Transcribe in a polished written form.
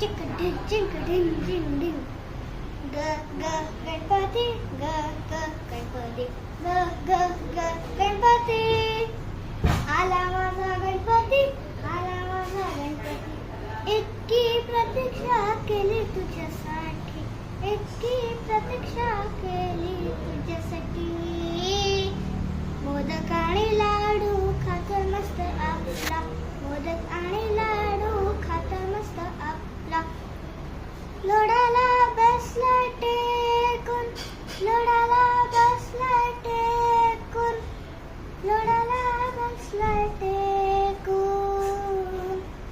चिक Dhing chink Dhing Dhing Dhing. ग ग गणपती ग ग गणपती ग ग ग गणपती. आला माझा गणपती, आला माझा गणपती. इतकी प्रतीक्षा केली तुझ्यासाठी, इतकी प्रतीक्षा केली तुझ्यासाठी. मोदक आणि लाडू खातो मस्त आपला, मोदक आणि लाडू